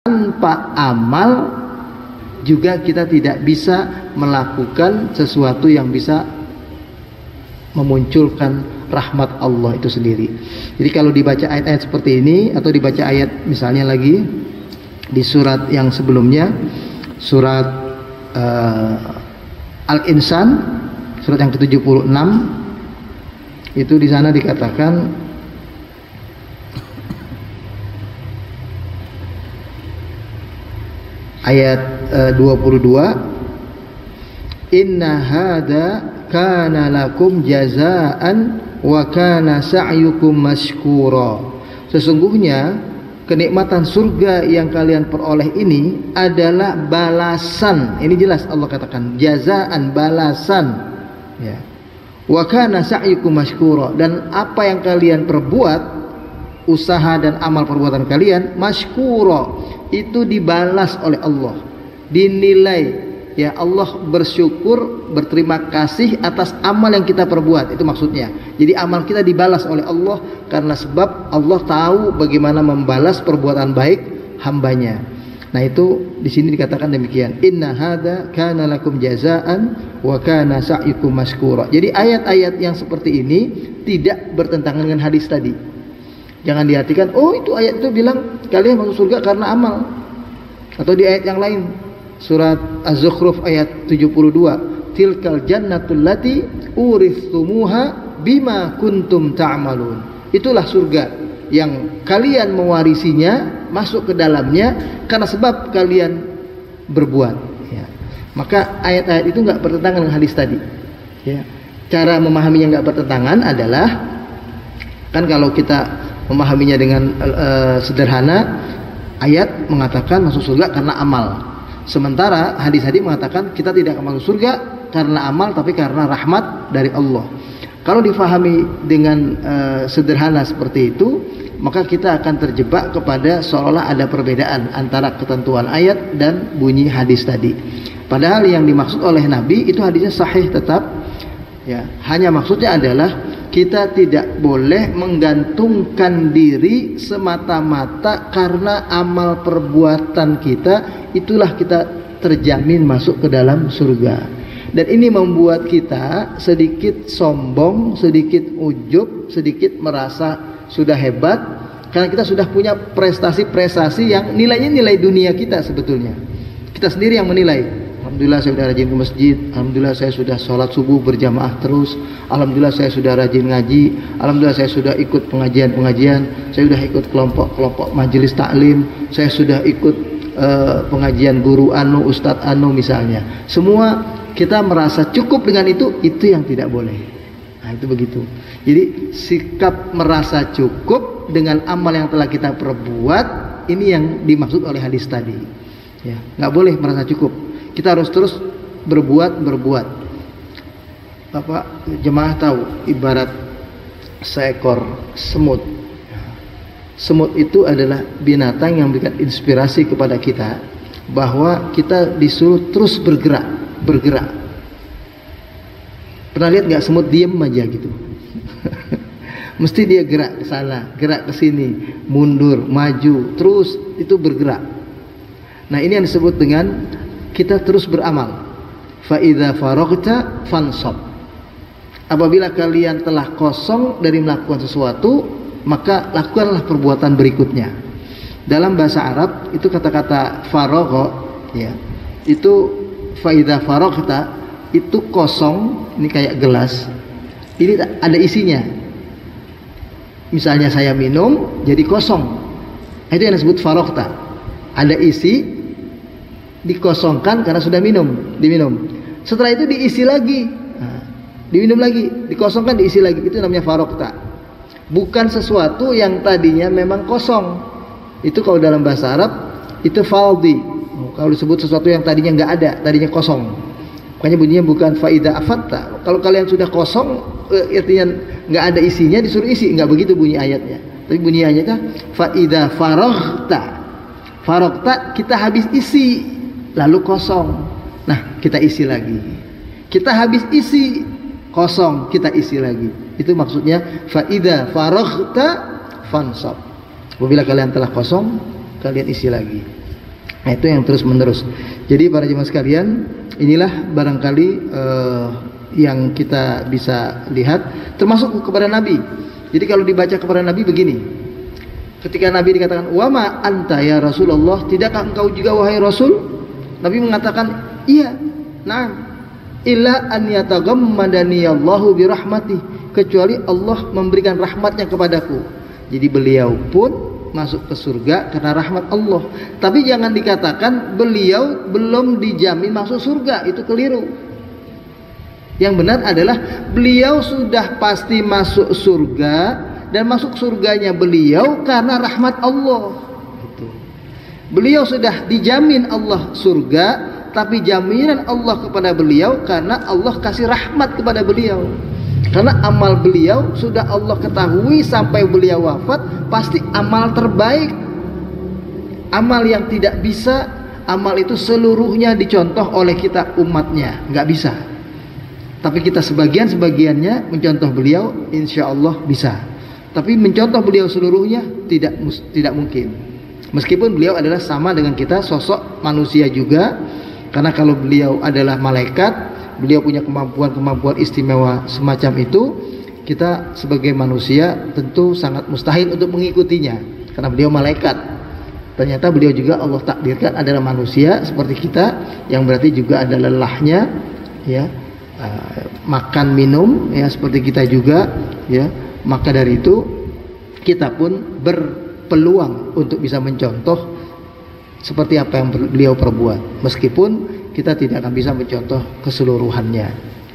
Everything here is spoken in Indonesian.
tanpa amal juga kita tidak bisa melakukan sesuatu yang bisa memunculkan rahmat Allah itu sendiri. Jadi kalau dibaca ayat-ayat seperti ini atau dibaca ayat misalnya lagi di surat yang sebelumnya, surat Al-Insan, surat yang ke-76, itu di sana dikatakan ayat 22, inna hada kana lakum jazaan wa kana sa'yukum mashkura. Sesungguhnya kenikmatan surga yang kalian peroleh ini adalah balasan. Ini jelas Allah katakan jazaan, balasan, ya. Wa kana sa'yukum mashkura, dan apa yang kalian perbuat, usaha dan amal perbuatan kalian, mashkura, itu dibalas oleh Allah, dinilai, ya. Allah bersyukur, berterima kasih atas amal yang kita perbuat, itu maksudnya. Jadi amal kita dibalas oleh Allah karena sebab Allah tahu bagaimana membalas perbuatan baik hambanya. Nah, itu di sini dikatakan demikian, inna hadza kana lakum jazaan wa kana sa'yukum mashkura. Jadi ayat-ayat yang seperti ini tidak bertentangan dengan hadis tadi. Jangan diartikan, oh itu ayat itu bilang kalian masuk surga karena amal. Atau di ayat yang lain, surat Az-Zukhruf ayat 72, tilkal jannatul lati urithumuha bima kuntum ta'malun. Itulah surga yang kalian mewarisinya, masuk ke dalamnya karena sebab kalian berbuat, ya. Maka ayat-ayat itu enggak bertentangan dengan hadis tadi, ya. Cara memahaminya enggak bertentangan adalah, kan kalau kita memahaminya dengan sederhana, ayat mengatakan masuk surga karena amal, sementara hadis-hadis mengatakan kita tidak akan masuk surga karena amal tapi karena rahmat dari Allah. Kalau difahami dengan sederhana seperti itu, maka kita akan terjebak kepada seolah ada perbedaan antara ketentuan ayat dan bunyi hadis tadi. Padahal yang dimaksud oleh Nabi itu hadisnya sahih tetap, ya. Hanya maksudnya adalah kita tidak boleh menggantungkan diri semata-mata karena amal perbuatan kita itulah kita terjamin masuk ke dalam surga. Dan ini membuat kita sedikit sombong, sedikit ujub, sedikit merasa sudah hebat karena kita sudah punya prestasi-prestasi yang nilainya nilai dunia kita sebetulnya. Kita sendiri yang menilai. Alhamdulillah saya sudah rajin ke masjid, alhamdulillah saya sudah sholat subuh berjamaah terus, alhamdulillah saya sudah rajin ngaji, alhamdulillah saya sudah ikut pengajian-pengajian, saya sudah ikut kelompok-kelompok majelis taklim, saya sudah ikut pengajian guru anu, ustadz anu misalnya. Semua kita merasa cukup dengan itu yang tidak boleh. Nah, itu begitu. Jadi sikap merasa cukup dengan amal yang telah kita perbuat, ini yang dimaksud oleh hadis tadi, ya. Nggak boleh merasa cukup. Kita harus terus berbuat. Bapak jemaah tahu ibarat seekor semut. Semut itu adalah binatang yang memberikan inspirasi kepada kita bahwa kita disuruh terus bergerak. Pernah lihat nggak semut diem aja gitu? Mesti dia gerak ke sana, gerak ke sini, mundur, maju, terus itu bergerak. Nah, ini yang disebut dengan kita terus beramal. Fa idza faraghta fansab. Apabila kalian telah kosong dari melakukan sesuatu, maka lakukanlah perbuatan berikutnya. Dalam bahasa Arab itu kata-kata faragha, ya. Itu fa idza faraghta itu kosong, ini kayak gelas. Ini ada isinya. Misalnya saya minum jadi kosong. Itu yang disebut faraghta. Ada isi, dikosongkan karena sudah diminum. Setelah itu diisi lagi, diminum lagi, dikosongkan, diisi lagi. Itu namanya faraghta. Bukan sesuatu yang tadinya memang kosong. Itu kalau dalam bahasa Arab itu faldi. Kalau disebut sesuatu yang tadinya nggak ada, tadinya kosong, makanya bunyinya bukan faida afatta. Kalau kalian sudah kosong, artinya nggak ada isinya, disuruh isi, nggak begitu bunyi ayatnya. Tapi bunyi ayatnya faida faraghta. Faraghta kita habis isi, lalu kosong. Nah, kita isi lagi. Kita habis isi, kosong, kita isi lagi. Itu maksudnya faida faraghta fansab. Apabila kalian telah kosong, kalian isi lagi. Nah, itu yang terus menerus. Jadi para jemaah sekalian, inilah barangkali yang kita bisa lihat termasuk kepada Nabi. Jadi kalau dibaca kepada Nabi begini, ketika Nabi dikatakan wama anta ya Rasulullah, tidakkah engkau juga wahai Rasul? Nabi mengatakan iya, na'am, illa an yataghammadani Allahu birahmatih, kecuali Allah memberikan rahmatnya kepadaku. Jadi beliau pun masuk ke surga karena rahmat Allah. Tapi jangan dikatakan beliau belum dijamin masuk surga, itu keliru. Yang benar adalah beliau sudah pasti masuk surga, dan masuk surganya beliau karena rahmat Allah. Beliau sudah dijamin Allah surga, tapi jaminan Allah kepada beliau karena Allah kasih rahmat kepada beliau. Karena amal beliau sudah Allah ketahui sampai beliau wafat, pasti amal terbaik. Amal yang tidak bisa, amal itu seluruhnya dicontoh oleh kita umatnya, nggak bisa. Tapi kita sebagiannya mencontoh beliau, insya Allah bisa. Tapi mencontoh beliau seluruhnya tidak mungkin. Meskipun beliau adalah sama dengan kita, sosok manusia juga. Karena kalau beliau adalah malaikat, beliau punya kemampuan istimewa semacam itu, kita sebagai manusia tentu sangat mustahil untuk mengikutinya, karena beliau malaikat. Ternyata beliau juga Allah takdirkan adalah manusia seperti kita, yang berarti juga ada lelahnya, ya, makan minum, ya, seperti kita juga, ya. Maka dari itu kita pun berpeluang untuk bisa mencontoh seperti apa yang beliau perbuat, meskipun kita tidak akan bisa mencontoh keseluruhannya.